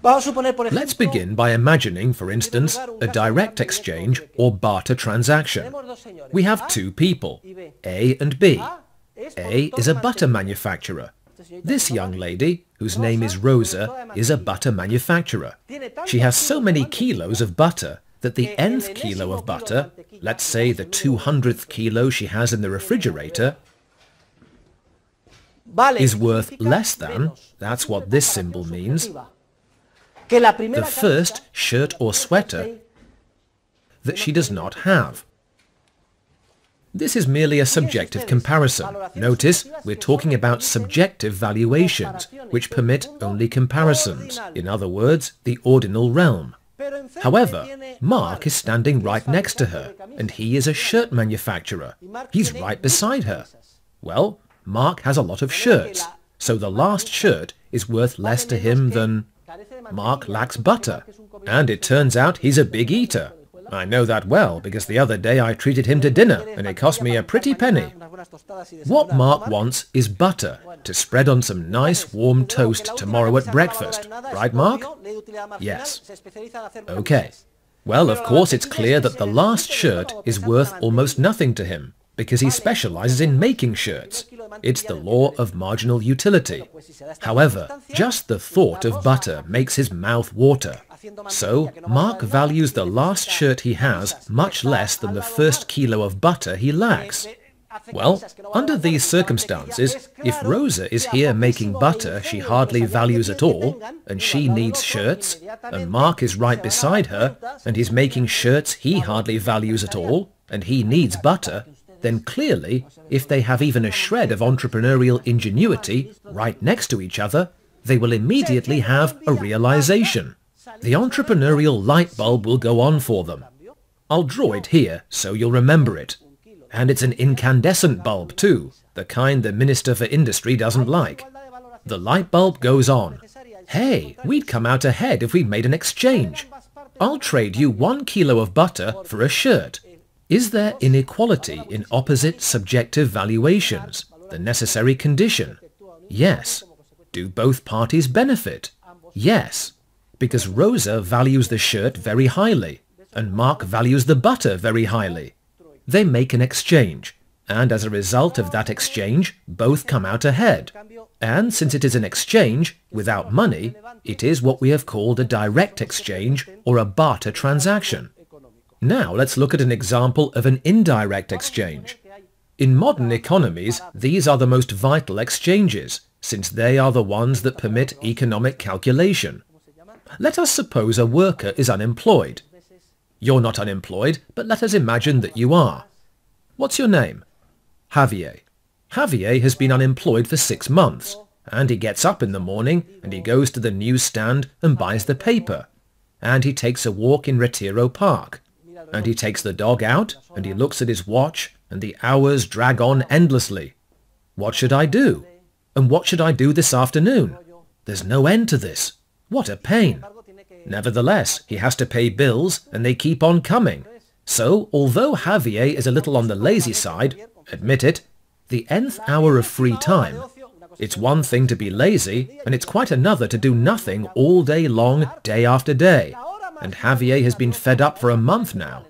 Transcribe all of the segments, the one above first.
Let's begin by imagining, for instance, a direct exchange or barter transaction. We have two people, A and B. A is a butter manufacturer. This young lady, whose name is Rosa, is a butter manufacturer. She has so many kilos of butter that the nth kilo of butter, let's say the 200th kilo she has in the refrigerator, is worth less than, that's what this symbol means, the first shirt or sweater that she does not have. This is merely a subjective comparison. Notice, we're talking about subjective valuations, which permit only comparisons. In other words, the ordinal realm. However, Mark is standing right next to her, and he is a shirt manufacturer. He's right beside her. Well, Mark has a lot of shirts, so the last shirt is worth less to him than... Mark lacks butter, and it turns out he's a big eater. I know that well, because the other day I treated him to dinner, and it cost me a pretty penny. What Mark wants is butter, to spread on some nice warm toast tomorrow at breakfast. Right, Mark? Yes. Okay. Well, of course it's clear that the last shirt is worth almost nothing to him, because he specializes in making shirts. It's the law of marginal utility. However, just the thought of butter makes his mouth water. So, Mark values the last shirt he has much less than the first kilo of butter he lacks. Well, under these circumstances, if Rosa is here making butter she hardly values at all, and she needs shirts, and Mark is right beside her, and he's making shirts he hardly values at all, and he needs butter, then clearly, if they have even a shred of entrepreneurial ingenuity right next to each other, they will immediately have a realization. The entrepreneurial light bulb will go on for them. I'll draw it here so you'll remember it. And it's an incandescent bulb too, the kind the Minister for Industry doesn't like. The light bulb goes on. Hey, we'd come out ahead if we'd made an exchange. I'll trade you 1 kilo of butter for a shirt. Is there inequality in opposite subjective valuations, the necessary condition? Yes. Do both parties benefit? Yes. Because Rosa values the shirt very highly, and Mark values the butter very highly. They make an exchange, and as a result of that exchange, both come out ahead. And since it is an exchange, without money, it is what we have called a direct exchange or a barter transaction. Now let's look at an example of an indirect exchange. In modern economies, these are the most vital exchanges, since they are the ones that permit economic calculation. Let us suppose a worker is unemployed. You're not unemployed, but let us imagine that you are. What's your name? Javier. Javier has been unemployed for 6 months, and he gets up in the morning and he goes to the newsstand and buys the paper, and he takes a walk in Retiro Park, and he takes the dog out and he looks at his watch and the hours drag on endlessly. What should I do? And what should I do this afternoon? There's no end to this. What a pain. Nevertheless, he has to pay bills and they keep on coming. So, although Javier is a little on the lazy side, admit it, the nth hour of free time, it's one thing to be lazy and it's quite another to do nothing all day long, day after day. And Javier has been fed up for a month now.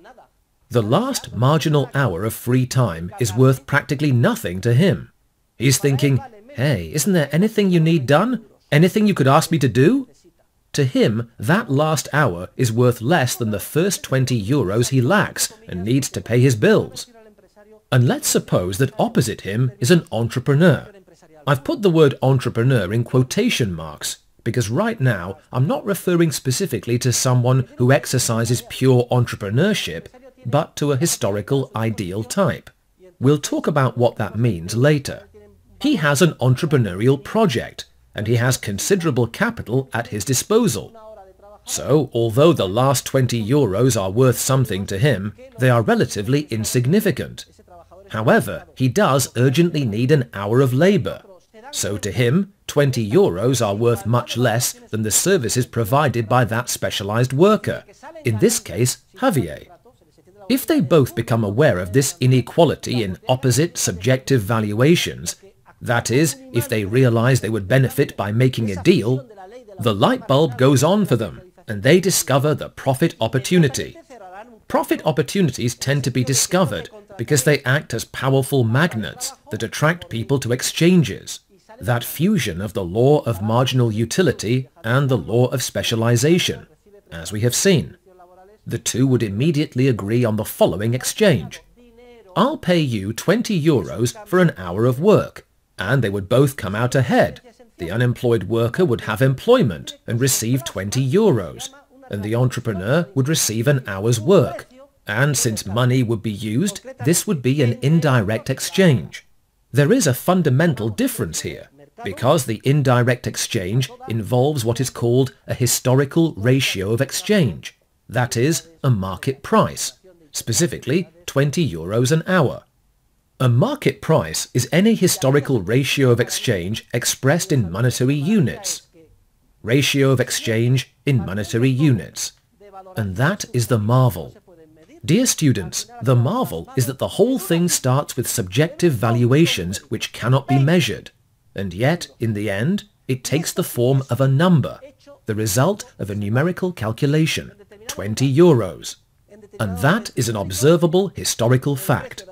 The last marginal hour of free time is worth practically nothing to him. He's thinking, hey, isn't there anything you need done? Anything you could ask me to do? To him, that last hour is worth less than the first 20 euros he lacks and needs to pay his bills. And let's suppose that opposite him is an entrepreneur. I've put the word entrepreneur in quotation marks, because right now I'm not referring specifically to someone who exercises pure entrepreneurship, but to a historical ideal type. We'll talk about what that means later. He has an entrepreneurial project, and he has considerable capital at his disposal. So, although the last 20 euros are worth something to him, they are relatively insignificant. However, he does urgently need an hour of labor. So to him, 20 euros are worth much less than the services provided by that specialized worker, in this case, Javier. If they both become aware of this inequality in opposite subjective valuations, that is, if they realize they would benefit by making a deal, The light bulb goes on for them, and they discover the profit opportunity. Profit opportunities tend to be discovered because they act as powerful magnets that attract people to exchanges. That fusion of the law of marginal utility and the law of specialization, as we have seen. The two would immediately agree on the following exchange. I'll pay you 20 euros for an hour of work, and they would both come out ahead. The unemployed worker would have employment and receive 20 euros, and the entrepreneur would receive an hour's work. And since money would be used, this would be an indirect exchange. There is a fundamental difference here, because the indirect exchange involves what is called a historical ratio of exchange, that is, a market price, specifically 20 euros an hour. A market price is any historical ratio of exchange expressed in monetary units. Ratio of exchange in monetary units. And that is the marvel. Dear students, the marvel is that the whole thing starts with subjective valuations which cannot be measured, and yet, in the end, it takes the form of a number, the result of a numerical calculation, 20 euros. And that is an observable historical fact.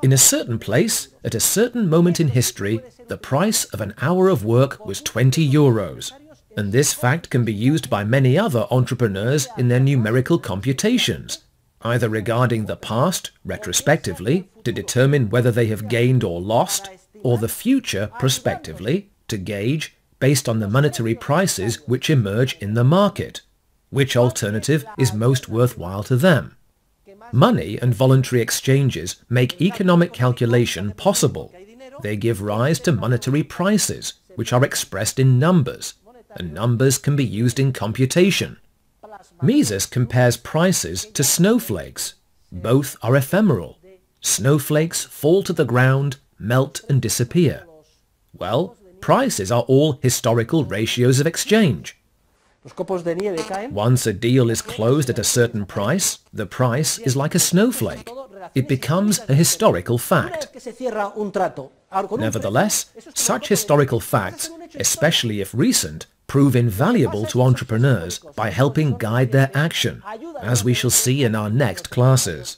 In a certain place, at a certain moment in history, the price of an hour of work was 20 euros. And this fact can be used by many other entrepreneurs in their numerical computations, either regarding the past, retrospectively, to determine whether they have gained or lost, or the future, prospectively, to gauge, based on the monetary prices which emerge in the market, which alternative is most worthwhile to them. Money and voluntary exchanges make economic calculation possible. They give rise to monetary prices, which are expressed in numbers, and numbers can be used in computation. Mises compares prices to snowflakes. Both are ephemeral. Snowflakes fall to the ground, melt and disappear. Well, prices are all historical ratios of exchange. Once a deal is closed at a certain price, the price is like a snowflake. It becomes a historical fact. Nevertheless, such historical facts, especially if recent, prove invaluable to entrepreneurs by helping guide their action, as we shall see in our next classes.